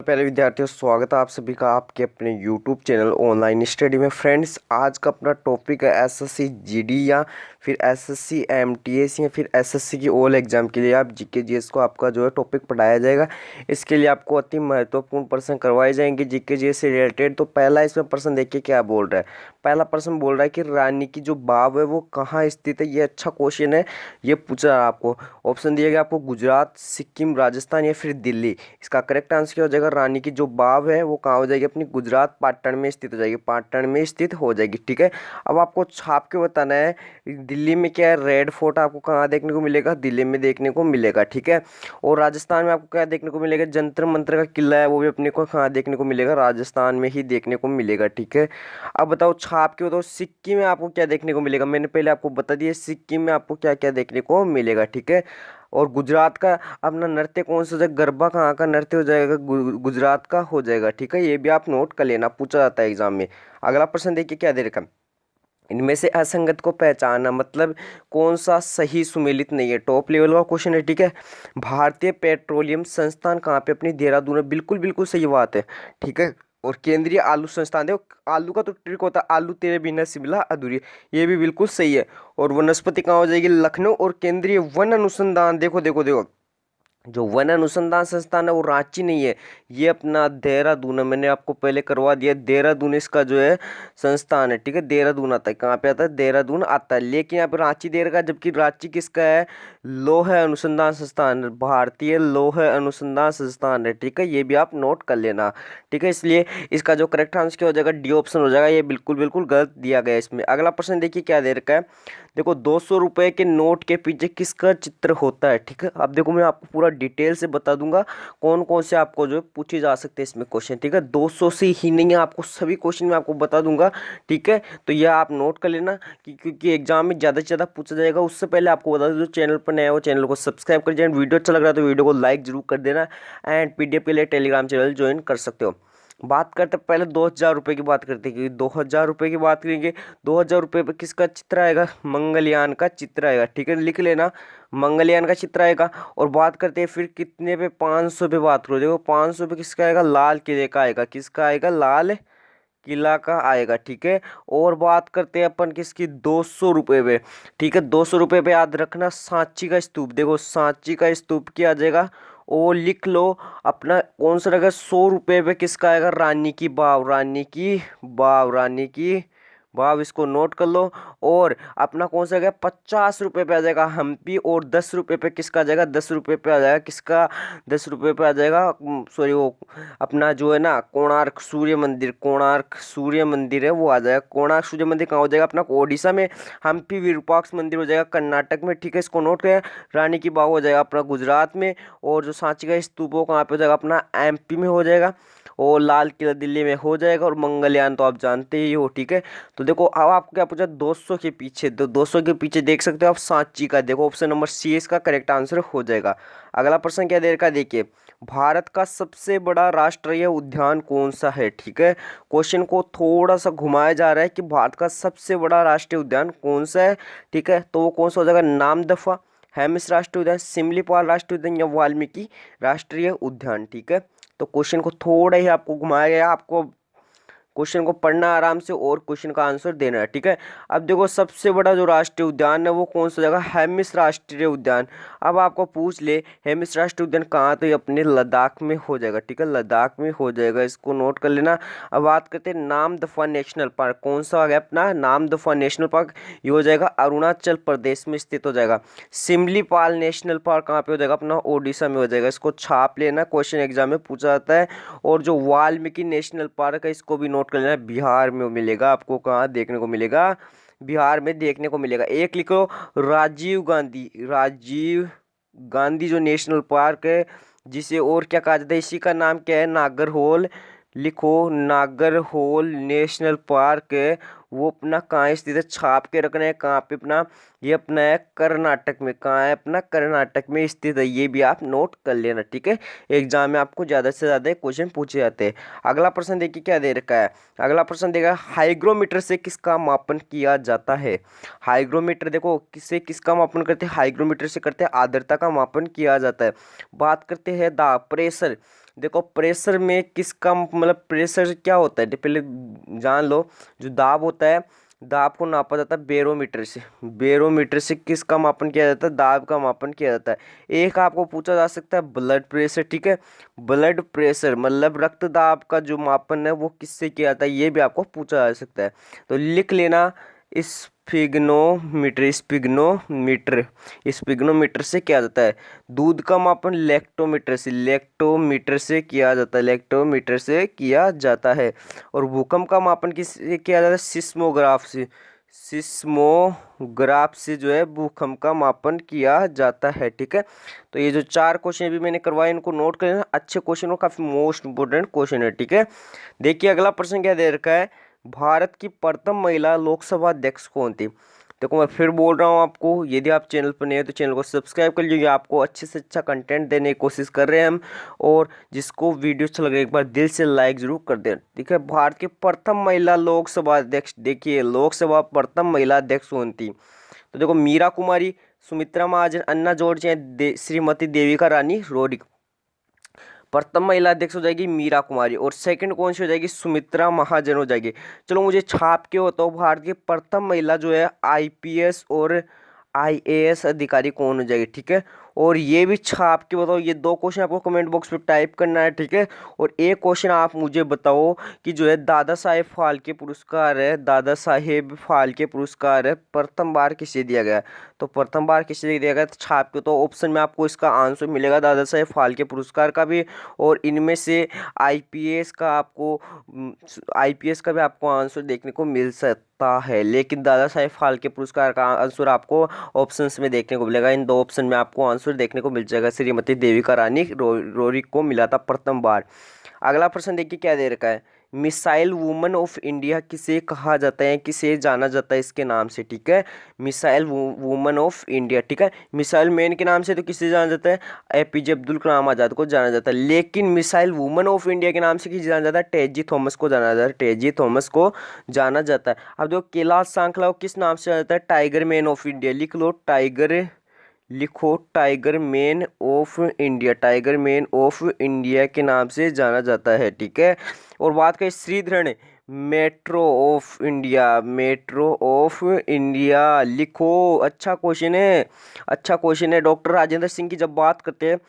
प्यारे विद्यार्थियों, स्वागत है आप सभी का आपके अपने YouTube चैनल ऑनलाइन स्टडी में। फ्रेंड्स, आज का अपना टॉपिक है एसएससी जीडी या फिर एसएससी एमटीएस या फिर एसएससी की ऑल एग्जाम के लिए आप जीके जीएस को आपका जो है टॉपिक पढ़ाया जाएगा। इसके लिए आपको अति महत्वपूर्ण प्रश्न करवाए जाएंगे जीके जीएस से रिलेटेड। तो पहला इसमें प्रश्न देखिए क्या बोल रहा है। पहला प्रश्न बोल रहा है कि रानी की जो बाव है वो कहाँ स्थित है। ये अच्छा क्वेश्चन है, ये पूछा है आपको। ऑप्शन दिया गया आपको गुजरात, सिक्किम, राजस्थान या फिर दिल्ली। इसका करेक्ट आंसर क्या हो जाएगा? रानी की जो बाव है वो कहाँ हो जाएगी? अपनी गुजरात पाटन में स्थित हो जाएगी, पाटन में स्थित हो जाएगी। ठीक है, अब आपको छाप के बताना है दिल्ली में क्या है। रेड फोर्ट आपको कहाँ देखने को मिलेगा? दिल्ली में देखने को मिलेगा। ठीक है, और राजस्थान में आपको क्या देखने को मिलेगा? जंतर मंतर का किला है, वो भी अपने को कहाँ देखने को मिलेगा? राजस्थान में ही देखने को मिलेगा। ठीक है, अब बताओ छाप के बताओ सिक्किम में आपको क्या देखने को मिलेगा। मैंने पहले आपको बता दिया सिक्किम में आपको क्या क्या देखने को मिलेगा। ठीक है, और गुजरात का अपना नृत्य कौन सा हो जाएगा? गरबा कहाँ का नृत्य हो जाएगा? गुजरात का हो जाएगा। ठीक है, ये भी आप नोट कर लेना, पूछा जाता है एग्जाम में। अगला प्रश्न देखिए क्या दे रखा है। इनमें से असंगत को पहचानना, मतलब कौन सा सही सुमेलित नहीं है। टॉप लेवल का क्वेश्चन है। ठीक है, भारतीय पेट्रोलियम संस्थान कहाँ पे? अपनी देहरादून में। बिल्कुल बिल्कुल सही बात है। ठीक है, और केंद्रीय आलू संस्थान, देखो आलू का तो ट्रिक होता है, आलू तेरे बिना शिमला अधूरी, ये भी बिल्कुल सही है। और वनस्पति कहाँ हो जाएगी? लखनऊ। और केंद्रीय वन अनुसंधान, देखो देखो देखो, जो वन अनुसंधान संस्थान है वो रांची नहीं है, ये अपना देहरादून है। मैंने आपको पहले करवा दिया, देहरादून इसका जो है संस्थान है। ठीक है, देहरादून आता है, कहाँ पे आता है? देहरादून आता है। लेकिन यहाँ पे रांची दे रखा है, जबकि रांची किसका है? लौह अनुसंधान संस्थान, भारतीय लौह अनुसंधान संस्थान है। ठीक है, ये भी आप नोट कर लेना। ठीक है, इसलिए इसका जो करेक्ट आंसर क्या हो जाएगा? डी ऑप्शन हो जाएगा। ये बिल्कुल बिल्कुल गलत दिया गया है इसमें। अगला प्रश्न देखिए क्या दे रखा है। देखो 200 रुपए के नोट के पीछे किसका चित्र होता है। ठीक है, अब देखो मैं आपको पूरा डिटेल से बता दूंगा कौन कौन से आपको जो पूछे जा सकते हैं इसमें क्वेश्चन। ठीक है, 200 से ही नहीं है, आपको सभी क्वेश्चन में आपको बता दूंगा। ठीक है, तो यह आप नोट कर लेना क्योंकि एग्जाम में ज़्यादा से ज़्यादा पूछा जाएगा। उससे पहले आपको बता दूँ, जो चैनल पर नया हो चैनल को सब्सक्राइब कर जाए। वीडियो अच्छा लग रहा है तो वीडियो को लाइक जरूर कर देना। एंड पीडीएफ के लिए टेलीग्राम चैनल ज्वाइन कर सकते हो। बात करते पहले 2000 रुपये की बात करते हैं, क्योंकि 2000 रुपये की बात करेंगे। 2000 रुपये पे किसका चित्र आएगा? मंगलयान का चित्र आएगा। ठीक है, लिख लेना, मंगलयान का चित्र आएगा। और बात करते हैं फिर कितने पे? 500 पे बात करो। देखो 500 पे किसका आएगा? लाल किले का आएगा। किसका आएगा? लाल किला का आएगा। ठीक है, और बात करते हैं अपन किसकी? 200 रुपये पे। ठीक है, 200 रुपये पे याद रखना सांची का स्तूप। देखो सांची का स्तूप क्या आ जाएगा? और लिख लो अपना कौन सा रहेगा? 100 रुपये पे किसका आएगा? रानी की बाव, रानी की बाव, रानी की बाव, इसको नोट कर लो। और अपना कौन सा आ गया? 50 रुपये पे आ जाएगा हम्पी। और 10 रुपये पे किसका आ जाएगा? 10 रुपये पे आ जाएगा किसका? 10 रुपये पे आ जाएगा, सॉरी वो अपना जो है ना कोणार्क सूर्य मंदिर, कोणार्क सूर्य मंदिर है वो आ जाएगा। कोणार्क सूर्य मंदिर कहाँ हो जाएगा? अपना ओडिशा में। हम्पी विरूपाक्ष मंदिर हो जाएगा कर्नाटक में। ठीक है, इसको नोट करें। रानी की बाव हो जाएगा अपना गुजरात में। और जो सांची का स्तूप हो कहाँ पे हो जाएगा? अपना एमपी में हो जाएगा। और लाल किला दिल्ली में हो जाएगा। और मंगलयान तो आप जानते ही हो। ठीक है, तो देखो अब आपको क्या पूछा? 200 के पीछे, तो 200 के पीछे देख सकते हो आप सांची का। देखो ऑप्शन नंबर सी इसका करेक्ट आंसर हो जाएगा। अगला प्रश्न क्या दे रखा है देखिए, भारत का सबसे बड़ा राष्ट्रीय उद्यान कौन सा है। ठीक है, क्वेश्चन को थोड़ा सा घुमाया जा रहा है कि भारत का सबसे बड़ा राष्ट्रीय उद्यान कौन सा है। ठीक है, तो वो कौन सा हो जाएगा? नामदफा, हेमिस राष्ट्रीय उद्यान, सिमलीपाल राष्ट्रीय उद्यान या वाल्मीकि राष्ट्रीय उद्यान। ठीक है, तो क्वेश्चन को थोड़ा ही आपको घुमाया गया। आपको क्वेश्चन को पढ़ना आराम से और क्वेश्चन का आंसर देना है। ठीक है, अब देखो सबसे बड़ा जो राष्ट्रीय उद्यान है वो कौन सा जगह? हेमिस राष्ट्रीय उद्यान। अब आपको पूछ ले हेमिस राष्ट्रीय उद्यान कहाँ, तो ये अपने लद्दाख में हो जाएगा। ठीक है, लद्दाख में हो जाएगा, इसको नोट कर लेना। अब बात करते हैं नामदफा नेशनल पार्क, कौन सा आ गया अपना? नामदफा नेशनल पार्क, ये हो जाएगा अरुणाचल प्रदेश में स्थित हो जाएगा। सिमलीपाल नेशनल पार्क कहाँ पे हो जाएगा? अपना ओडिशा में हो जाएगा। इसको छाप लेना, क्वेश्चन एग्जाम में पूछा जाता है। और जो वाल्मीकि नेशनल पार्क है इसको भी नोट कर लेना, बिहार में मिलेगा। आपको कहाँ देखने को मिलेगा? बिहार में देखने को मिलेगा। एक लिखो राजीव गांधी, राजीव गांधी जो नेशनल पार्क है, जिसे और क्या कहा जाता है? इसी का नाम क्या है? नागरहोल। लिखो नागरहोल नेशनल पार्क है, वो अपना कहाँ स्थित है? छाप के रखना है कहाँ पे अपना? ये अपना है कर्नाटक में। कहाँ है? अपना कर्नाटक में स्थित है, ये भी आप नोट कर लेना। ठीक है, एग्जाम में आपको ज़्यादा से ज़्यादा क्वेश्चन पूछे जाते हैं। अगला प्रश्न देखिए क्या दे रखा है। अगला प्रश्न देखा, हाइग्रोमीटर से किसका मापन किया जाता है। हाइग्रोमीटर देखो किससे किसका मापन करते हैं? हाइग्रोमीटर से करते हैं आर्द्रता का मापन किया जाता है। बात करते हैं द प्रेशर, देखो प्रेशर में किसका मतलब प्रेशर क्या होता है पहले जान लो। जो दाब होता है, दाब को नापा जाता है बेरोमीटर से। बेरोमीटर से किसका मापन किया जाता है? दाब का मापन किया जाता है। एक आपको पूछा जा सकता है ब्लड प्रेशर, ठीक है। ब्लड प्रेशर मतलब रक्त दाब का जो मापन है वो किससे किया जाता है, ये भी आपको पूछा जा सकता है। तो लिख लेना स्पिग्नोमीटर। स्पिग्नोमीटर से किया जाता है। दूध का मापन लेक्टोमीटर से, लेक्टोमीटर से किया जाता है, लेक्टोमीटर से किया जाता है। और भूकंप का मापन किससे किया जाता है? सिस्मोग्राफ से। सिस्मोग्राफ से जो है भूकंप का मापन किया जाता है, ठीक है। तो ये जो 4 क्वेश्चन भी मैंने करवाए इनको नोट कर लेना, अच्छे क्वेश्चन और काफी मोस्ट इंपोर्टेंट क्वेश्चन है, ठीक है। देखिए अगला प्रश्न क्या दे रखा है, भारत की प्रथम महिला लोकसभा अध्यक्ष कौन थी? देखो मैं फिर बोल रहा हूँ आपको, यदि आप चैनल पर नए हो तो चैनल को सब्सक्राइब कर लीजिए। आपको अच्छे से अच्छा कंटेंट देने की कोशिश कर रहे हैं हम। और जिसको वीडियो अच्छा लगे एक बार दिल से लाइक जरूर कर दें, ठीक है। भारत की प्रथम महिला लोकसभा अध्यक्ष, देखिए लोकसभा प्रथम महिला अध्यक्ष कौन थी? तो देखो मीरा कुमारी, सुमित्रा महाजन, अन्ना जॉर्ज या श्रीमती देविका रानी रोडी। प्रथम महिला अध्यक्ष हो जाएगी मीरा कुमारी, और सेकंड कौन सी हो जाएगी? सुमित्रा महाजन हो जाएगी। चलो मुझे छाप के बताओ, भारत की प्रथम महिला जो है आईपीएस और आईएएस अधिकारी कौन हो जाएगी, ठीक है। और ये भी छाप के बताओ। ये 2 क्वेश्चन आपको कमेंट बॉक्स में टाइप करना है, ठीक है। और एक क्वेश्चन आप मुझे बताओ कि जो है दादा साहेब फाल्के पुरस्कार है, दादा साहेब फाल्के पुरस्कार है, प्रथम बार किसे दिया गया? तो प्रथम बार किसे दिया गया? तो छाप के तो ऑप्शन में आपको इसका आंसर मिलेगा दादा साहेब फाल्के पुरस्कार का भी, और इनमें से आईपीएस का भी आपको आंसर देखने को मिल सकता है। लेकिन दादा साहेब फाल्के पुरस्कार का आंसर आपको ऑप्शंस में देखने को मिलेगा। इन 2 ऑप्शन में आपको आंसर देखने को मिल जाएगा। श्रीमती देविका रानी रोरी को मिला था प्रथम बार। अगला प्रश्न देखिए क्या दे रखा है, मिसाइल वुमन ऑफ इंडिया किसे कहा जाता है, किसे जाना जाता है इसके नाम से, ठीक है। मिसाइल वुमन ऑफ इंडिया, ठीक है। मिसाइल मैन के नाम से तो किसे जाना जाता है? एपीजे अब्दुल कलाम आजाद को जाना जाता है। लेकिन मिसाइल वुमन ऑफ इंडिया के नाम से किसे जाना जाता है? टेजी थॉमस को जाना जाता है, टेजी थॉमस को जाना जाता है। अब देखो कैलाश सांखला को किस नाम से जाना जाता है? Tiger man of India. लिखो tiger man of India, tiger man of India के नाम से जाना जाता है, ठीक है। और बात करें Sreedharan, metro of India, metro of India लिखो। अच्छा क्वेश्चन है, अच्छा क्वेश्चन है। डॉक्टर राजेंद्र सिंह की जब बात करते हैं,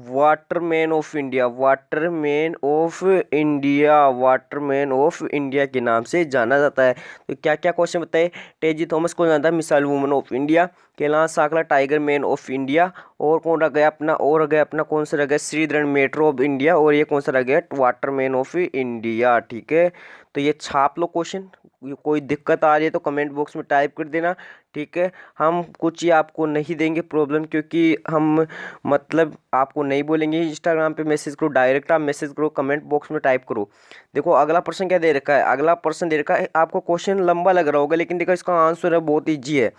Waterman of India, Waterman of India, Waterman of India के नाम से जाना जाता है। तो क्या क्या क्वेश्चन बताए? टेजी थॉमस को जाना था missile woman of India, Kailash Sankhla tiger man of India, और कौन रह गया अपना? और रह गया अपना कौन सा रह गया? श्रीधरन मेट्रो ऑफ इंडिया, और ये कौन सा रह गया? वाटरमैन ऑफ इंडिया, ठीक है। तो ये छाप लो क्वेश्चन। कोई दिक्कत आ रही है तो कमेंट बॉक्स में टाइप कर देना, ठीक है। हम कुछ ही आपको नहीं देंगे प्रॉब्लम, क्योंकि हम मतलब आपको नहीं बोलेंगे इंस्टाग्राम पे मैसेज करो, डायरेक्ट आप मैसेज करो, कमेंट बॉक्स में टाइप करो। देखो अगला प्रश्न क्या दे रखा है, अगला प्रश्न दे रखा है, आपको क्वेश्चन लंबा लग रहा होगा लेकिन देखो इसका आंसर है बहुत ईजी है।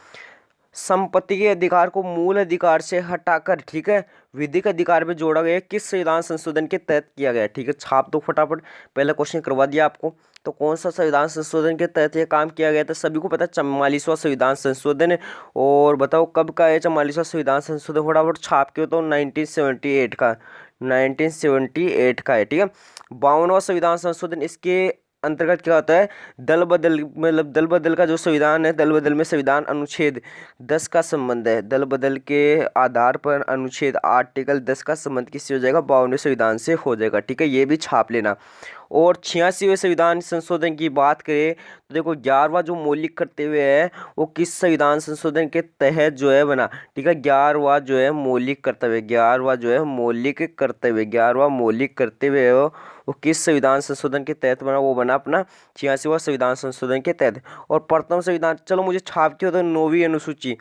संपत्ति के अधिकार को मूल अधिकार से हटाकर, ठीक है, विधिक अधिकार में जोड़ा गया किस संविधान संशोधन के तहत किया गया, ठीक है। छाप दो फटाफट, पहला क्वेश्चन करवा दिया आपको। तो कौन सा संविधान संशोधन के तहत ये काम किया गया था? सभी को पता है 44वां संविधान संशोधन। और बताओ कब का है 44वां संविधान संशोधन? फटाफट छाप के तो 1978 का, 1978 का है, ठीक है। 52वां संविधान संशोधन, इसके अंतर्गत क्या होता है? दल बदल, मतलब दल बदल का जो संविधान है, दल बदल में संविधान अनुच्छेद 10 का संबंध है। दल बदल के आधार पर अनुच्छेद आर्टिकल 10 का संबंध किससे हो जाएगा? 52वें संविधान से हो जाएगा, ठीक है। ये भी छाप लेना। और 86वें संविधान संशोधन की बात करें तो देखो 11वां जो मौलिक कर्तव्य है वो किस संविधान संशोधन के तहत जो है बना, ठीक है। 11वां जो है मौलिक कर्तव्य, 11वां जो है मौलिक कर्तव्य, 11वां मौलिक कर्तव्य है वो किस संविधान संशोधन के तहत बना? वो बना अपना 86वां संविधान संशोधन के तहत। और प्रथम संविधान, चलो मुझे छाप के होता है 9वीं अनुसूची,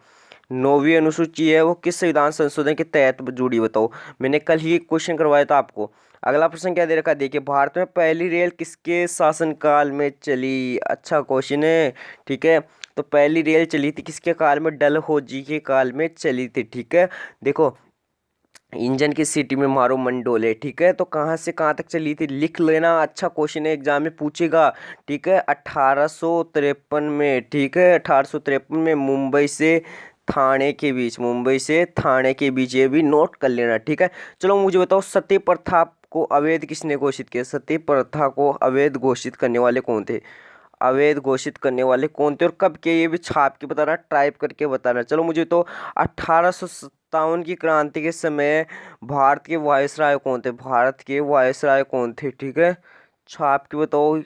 9वीं अनुसूची है वो किस संविधान संशोधन के तहत जुड़ी? बताओ, मैंने कल ही एक क्वेश्चन करवाया था आपको। अगला प्रश्न क्या दे रखा है, देखिए भारत में पहली रेल किसके शासनकाल में चली? अच्छा क्वेश्चन है, ठीक है। तो पहली रेल चली थी किसके काल में? डलहौजी के काल में चली थी, ठीक है। देखो इंजन की सीटी में मारो मंडोले, ठीक है। तो कहाँ से कहाँ तक चली थी लिख लेना, अच्छा क्वेश्चन है, एग्जाम में पूछेगा, ठीक है। 1853 में, ठीक है, 1853 में मुंबई से थाने के बीच, मुंबई से थाने के बीच, ये भी नोट कर लेना, ठीक है। चलो मुझे बताओ सती प्रथा को अवैध किसने घोषित किया? सती प्रथा को अवैध घोषित करने वाले कौन थे? अवैध घोषित करने वाले कौन थे और कब के, ये भी छाप के बताना, टाइप करके बताना। चलो मुझे तो 1857 की क्रांति के समय भारत के वायसराय कौन थे? भारत के वायसराय कौन थे? ठीक है, छाप के बताओ।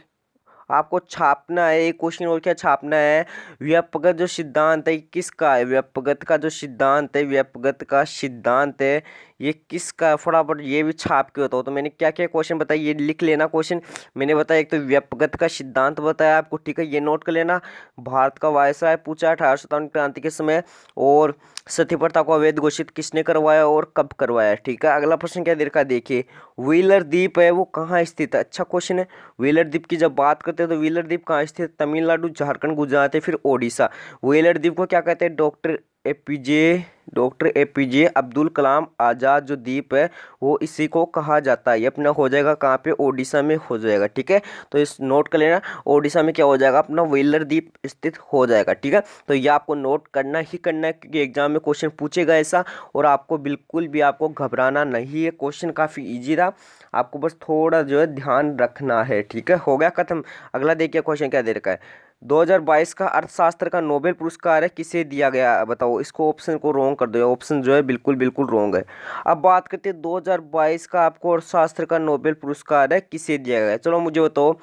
आपको छापना है एक क्वेश्चन और क्या छापना है? व्यापगत जो सिद्धांत है किसका है? व्यापगत का जो सिद्धांत है, व्यापगत का सिद्धांत है ये किसका है? फटाफट ये भी छाप के बताओ। तो मैंने क्या क्या क्वेश्चन बताया ये लिख लेना क्वेश्चन। मैंने बताया एक तो व्यापगत का सिद्धांत बताया आपको, ठीक है, ये नोट कर लेना। भारत का वायसराय पूछा 1857 क्रांति के समय, और सती प्रथा को अवैध घोषित किसने करवाया और कब करवाया, ठीक है। अगला प्रश्न क्या दे रखा है देखिए, व्हीलर द्वीप है वो कहाँ स्थित है? अच्छा क्वेश्चन है। व्हीलर द्वीप की जब बात करते हैं तो व्हीलर द्वीप कहाँ स्थित है? तमिलनाडु, झारखंड, गुजरात है फिर ओडिशा। व्हीलर द्वीप को क्या कहते हैं? डॉक्टर एपीजे अब्दुल कलाम आज़ाद जो द्वीप है वो इसी को कहा जाता है। ये अपना हो जाएगा कहाँ पे? ओडिशा में हो जाएगा, ठीक है। तो इस नोट कर लेना, ओडिशा में क्या हो जाएगा? अपना व्हीलर द्वीप स्थित हो जाएगा, ठीक है। तो ये आपको नोट करना ही करना है क्योंकि एग्जाम में क्वेश्चन पूछेगा ऐसा, और आपको बिल्कुल भी आपको घबराना नहीं है। क्वेश्चन काफ़ी ईजी था, आपको बस थोड़ा जो है ध्यान रखना है, ठीक है। हो गया खत्म। अगला देखिए क्वेश्चन क्या दे रखा है, 2022 का अर्थशास्त्र का नोबेल पुरस्कार है किसे दिया गया? बताओ। इसको ऑप्शन को रॉन्ग कर दो, ऑप्शन जो है बिल्कुल बिल्कुल रॉन्ग है। अब बात करते हैं 2022 का आपको अर्थशास्त्र का नोबेल पुरस्कार है किसे दिया गया? चलो मुझे बताओ,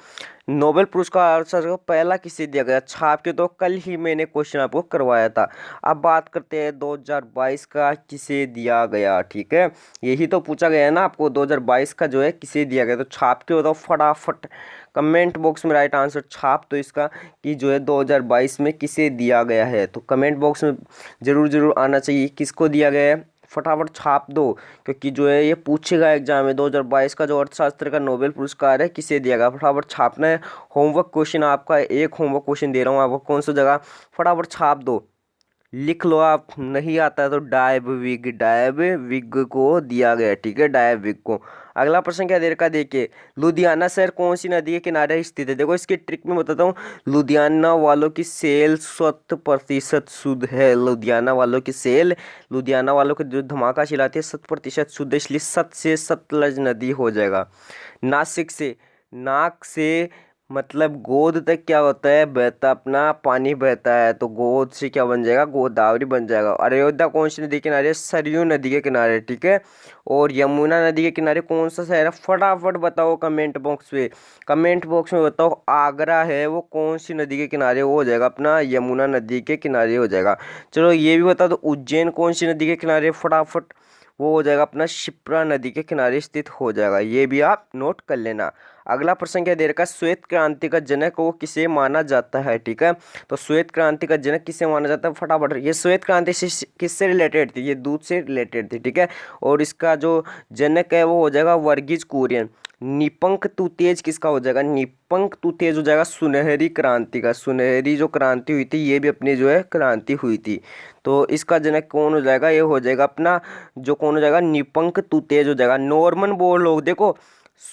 नोबेल पुरस्कार अर्थशास्त्र को पहला किसे दिया गया? छाप के तो कल ही मैंने क्वेश्चन आपको करवाया था। अब बात करते हैं 2022 का किसे दिया गया, ठीक है। यही तो पूछा गया है ना आपको, 2022 का जो है किसे दिया गया। तो छाप के बताओ फटाफट, कमेंट बॉक्स में राइट आंसर छाप तो इसका कि जो है 2022 में किसे दिया गया है। तो कमेंट बॉक्स में ज़रूर ज़रूर आना चाहिए किसको दिया गया है, फटाफट छाप दो क्योंकि जो है ये पूछेगा एग्जाम में 2022 का जो अर्थशास्त्र का नोबेल पुरस्कार है किसे दिया गया। फटाफट छापना है। होमवर्क क्वेश्चन आपका, एक होमवर्क क्वेश्चन दे रहा हूँ आपको, कौन सा जगह, फटाफट छाप दो, लिख लो। आप नहीं आता है तो डायब विग को दिया गया, ठीक है, डायब विग को। अगला प्रश्न क्या दे रखा है देखिए, लुधियाना शहर कौन सी नदी के किनारे स्थित है? देखो इसकी ट्रिक में बताता हूँ, लुधियाना वालों की सेल 100% शुद्ध है। लुधियाना वालों की सेल, लुधियाना वालों की जो धमाका चिल्लाती है 100% शुद्ध है, इसलिए सत से सतलज नदी हो जाएगा। नासिक से, नाक से मतलब गोद तक क्या होता है? बहता अपना पानी बहता है, तो गोद से क्या बन जाएगा? गोदावरी बन जाएगा। अयोध्या कौन सी नदी के किनारे? सरयू नदी के किनारे, ठीक है। और यमुना नदी के किनारे कौन सा शहर है? फटाफट बताओ कमेंट बॉक्स में, कमेंट बॉक्स में बताओ। आगरा है वो कौन सी नदी के किनारे? वो हो जाएगा अपना यमुना नदी के किनारे हो जाएगा। चलो ये भी बता दो, उज्जैन कौन सी नदी के किनारे? फटाफट वो हो जाएगा अपना शिप्रा नदी के किनारे स्थित हो जाएगा। ये भी आप नोट कर लेना। अगला प्रश्न क्या दे रखा है, श्वेत क्रांति का जनक वो किसे माना जाता है, ठीक है। तो श्वेत क्रांति का जनक किसे माना जाता है? फटाफट, ये श्वेत क्रांति किससे रिलेटेड थी? ये दूध से रिलेटेड थी, ठीक है। और इसका जो जनक है वो हो जाएगा वर्गीज कुरियन। निपंक तू तेज किसका हो जाएगा? निपंक तू तेज हो जाएगा सुनहरी क्रांति का। सुनहरी जो क्रांति हुई थी ये भी अपनी जो है क्रांति हुई थी, तो इसका जनक कौन हो जाएगा? ये हो जाएगा अपना जो कौन हो जाएगा? निपंक तू तेज हो जाएगा। नॉर्मन बोरलॉग देखो,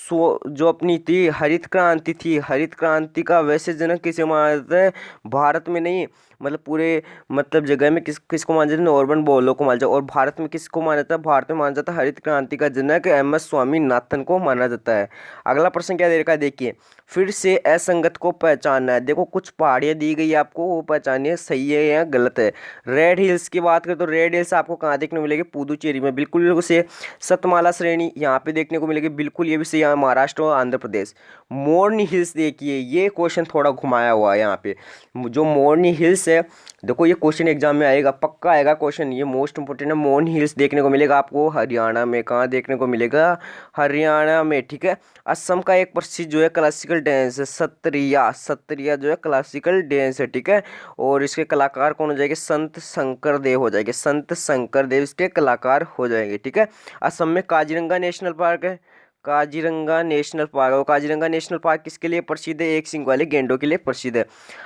जो अपनी थी हरित क्रांति थी, हरित क्रांति का वैसे जनक किसे माना जाता है? भारत में नहीं मतलब पूरे मतलब जगह में किसको माना जाता है? नॉर्मन बोरलॉग को माना जाता है। और भारत में किसको माना जाता है? भारत में माना जाता है हरित क्रांति का जनक MS स्वामीनाथन को माना जाता है। अगला प्रश्न क्या दे रखा है देखिए, फिर से असंगत को पहचानना है। देखो कुछ पहाड़ियाँ दी गई है आपको, वो पहचानिए सही है या गलत है। रेड हिल्स की बात करें तो रेड हिल्स आपको कहाँ देखने को मिलेगी? पुदुचेरी में, बिल्कुल बिल्कुल से। सतमाला श्रेणी यहाँ पे देखने को मिलेगी, बिल्कुल ये भी सही, यहाँ महाराष्ट्र और आंध्र प्रदेश। मोरनी हिल्स देखिए, ये क्वेश्चन थोड़ा घुमाया हुआ है यहाँ पे। जो मोरनी हिल्स है, देखो ये क्वेश्चन एग्जाम में आएगा, पक्का आएगा क्वेश्चन, ये मोस्ट इंपोर्टेंट है। मोरनी हिल्स देखने को मिलेगा आपको हरियाणा में। कहाँ देखने को मिलेगा? हरियाणा में, ठीक है। असम का एक प्रसिद्ध जो है क्लासिकल डांस है सत्रिया। सत्रिया जो है क्लासिकल डांस है, ठीक है। और इसके कलाकार कौन हो जाएंगे? संत शंकर देव हो जाएंगे, संत शंकर देव इसके कलाकार हो जाएंगे, ठीक है। असम में काजीरंगा नेशनल पार्क है, काजीरंगा नेशनल पार्क। और काजीरंगा नेशनल पार्क किसके लिए प्रसिद्ध है? एक सिंग वाले गेंडों के लिए प्रसिद्ध है।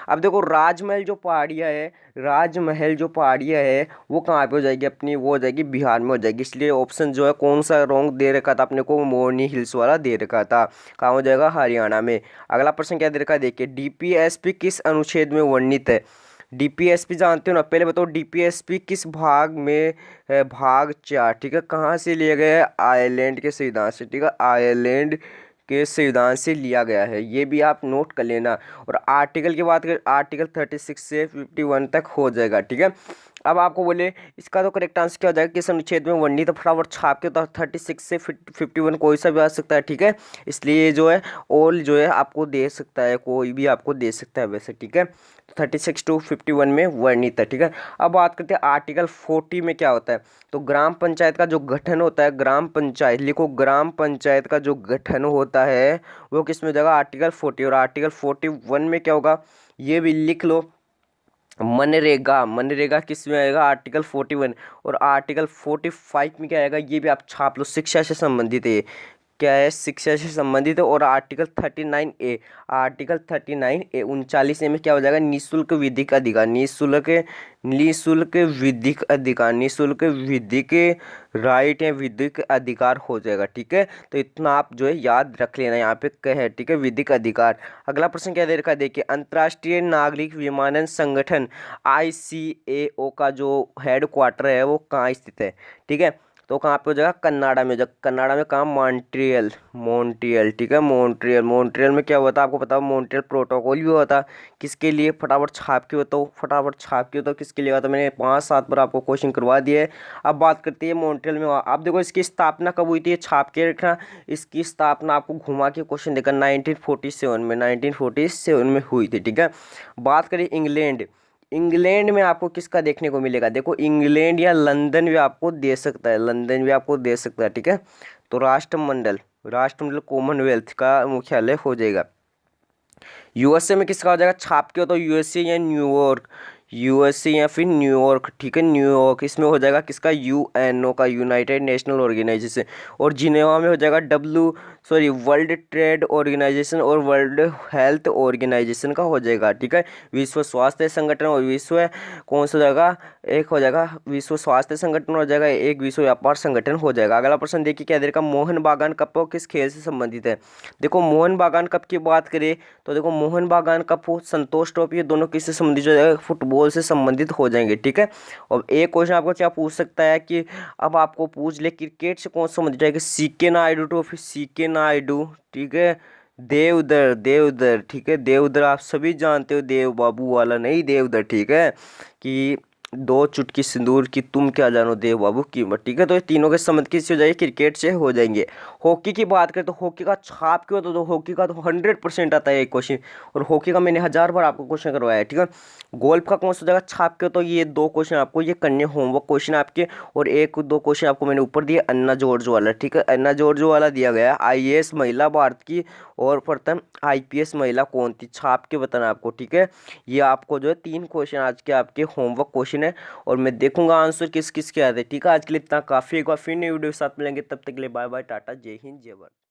अब देखो राजमहल जो पहाड़ियाँ है, राजमहल जो पहाड़ियाँ है वो कहाँ पे हो जाएगी अपनी? वो हो जाएगी बिहार में हो जाएगी। इसलिए ऑप्शन जो है कौन सा रॉन्ग दे रखा था अपने को? मोरनी हिल्स वाला दे रखा था। कहाँ हो जाएगा? हरियाणा में। अगला प्रश्न क्या दे रखा है देखिए, DPSP किस अनुच्छेद में वर्णित है? डीपीएसपी जानते हो ना, पहले बताओ डीपीएसपी किस भाग में है? भाग 4, ठीक है। कहाँ से लिया गया है? आयरलैंड के संविधान से, ठीक है, आयरलैंड के संविधान से लिया गया है, ये भी आप नोट कर लेना। और आर्टिकल की बात करें, आर्टिकल 36 से 51 तक हो जाएगा, ठीक है। अब आपको बोले इसका तो करेक्ट आंसर क्या हो जाएगा, किस अनुच्छेद में वर्णित, तो फटाफट छाप के, तो 36 से 51 कोई सा भी आ सकता है, ठीक है। इसलिए जो है ऑल जो है आपको दे सकता है, कोई भी आपको दे सकता है वैसे, ठीक है। 36 to 51 में वर्णित है, ठीक है। अब बात करते हैं आर्टिकल 40 में क्या होता है। तो ग्राम पंचायत का जो गठन होता है, ग्राम पंचायत लिखो, ग्राम पंचायत का जो गठन होता है वो किस में हो जाएगा? आर्टिकल 40। और आर्टिकल 41 में क्या होगा, ये भी लिख लो, मनरेगा। मनरेगा किस में आएगा? आर्टिकल 41। और आर्टिकल 45 में क्या आएगा, ये भी आप छाप लो, शिक्षा से संबंधित है, क्या है? शिक्षा से संबंधित है। और article 39A, article 39A 39A में क्या हो जाएगा? निःशुल्क विधिक अधिकार, निःशुल्क विधिक अधिकार, निःशुल्क विधिक राइट या विधिक अधिकार हो जाएगा, ठीक है। तो इतना आप जो है याद रख लेना, यहाँ पे क्या है, ठीक है, विधिक अधिकार। अगला प्रश्न क्या दे रखा है, देखिए, अंतर्राष्ट्रीय नागरिक विमानन संगठन ICAO का जो हेड क्वार्टर है वो कहाँ स्थित है, ठीक है। तो कहाँ पे हो जाएगा? कनाडा में। जब कनाडा में कहाँ? मॉन्ट्रियल, मॉन्ट्रियल, ठीक है, मॉन्ट्रियल। मॉन्ट्रियल में क्या होता है आपको पता है? मॉन्ट्रियल प्रोटोकॉल भी होता है, किसके लिए? फटाफट छाप के बताओ, फटाफट छाप के बताओ किसके लिए होता है। मैंने 5-7 बार आपको क्वेश्चन करवा दिया है। अब बात करते हैं मॉन्ट्रियल में, आप देखो इसकी स्थापना कब हुई थी, छाप के रखना। इसकी स्थापना आपको घुमा के क्वेश्चन देकर 1947 में, 1947 में हुई थी, ठीक है। बात करें इंग्लैंड, इंग्लैंड में आपको किसका देखने को मिलेगा? देखो, इंग्लैंड या लंदन भी आपको दे सकता है, लंदन भी आपको दे सकता है, ठीक है। तो राष्ट्रमंडल, राष्ट्रमंडल कॉमनवेल्थ का मुख्यालय हो जाएगा। यूएसए में किसका हो जाएगा? छाप के हो तो यूएसए या न्यूयॉर्क, यूएसए या फिर न्यूयॉर्क, ठीक है, न्यूयॉर्क। इसमें हो जाएगा किसका? यूएनओ का, यूनाइटेड नेशनल ऑर्गेनाइजेशन। और जिनेवा में हो जाएगा वर्ल्ड ट्रेड ऑर्गेनाइजेशन और वर्ल्ड हेल्थ ऑर्गेनाइजेशन का हो जाएगा, ठीक है। विश्व स्वास्थ्य संगठन और विश्व कौन सा हो जाएगा? एक हो जाएगा विश्व स्वास्थ्य संगठन हो जाएगा, एक विश्व व्यापार संगठन हो जाएगा। अगला प्रश्न देखिए क्या दे रखा, मोहन बागान कप किस खेल से संबंधित है? देखो, मोहन बागान कप की बात करें तो देखो, मोहन बागान कप, संतोष ट्रॉफी, ये दोनों किससे संबंधित हो जाएगा? फुटबॉल से संबंधित हो जाएंगे, ठीक है। और एक क्वेश्चन आपको क्या पूछ सकता है कि अब आपको पूछ ले क्रिकेट से कौन संबंधित जाएगा? सीके नायडू ट्रॉफी, सीके नायडू, ठीक है। देवधर, देवधर, ठीक है, देवधर आप सभी जानते हो, देव बाबू वाला नहीं, देवधर, ठीक है। कि दो चुटकी सिंदूर की तुम क्या जानो देव बाबू कीमत, ठीक है। तो ये तीनों के संबंध किससे हो जाएंगे? क्रिकेट से हो जाएंगे। हॉकी की बात करें तो हॉकी का छाप क्यों? तो हॉकी का तो 100% आता है एक क्वेश्चन, और हॉकी का मैंने 1000 बार आपको क्वेश्चन करवाया है, ठीक है। गोल्फ का कौन सा जगह छाप क्यों? तो ये 2 क्वेश्चन आपको ये करने होमवर्क क्वेश्चन आपके, और 1-2 क्वेश्चन आपको मैंने ऊपर दिया अन्ना जॉर्ज वाला, ठीक है, अन्ना जॉर्ज वाला दिया गया है। IAS महिला भारत की और प्रथम IPS महिला कौन थी? छाप के बताना आपको, ठीक है। ये आपको जो है 3 क्वेश्चन आज के आपके होमवर्क क्वेश्चन है, और मैं देखूंगा आंसर किस किस के आते हैं, ठीक है। आज के लिए इतना काफ़ी, एक बार फिर नई वीडियो के साथ मिलेंगे, तब तक के लिए बाय बाय, टाटा, जय हिंद, जय भारत।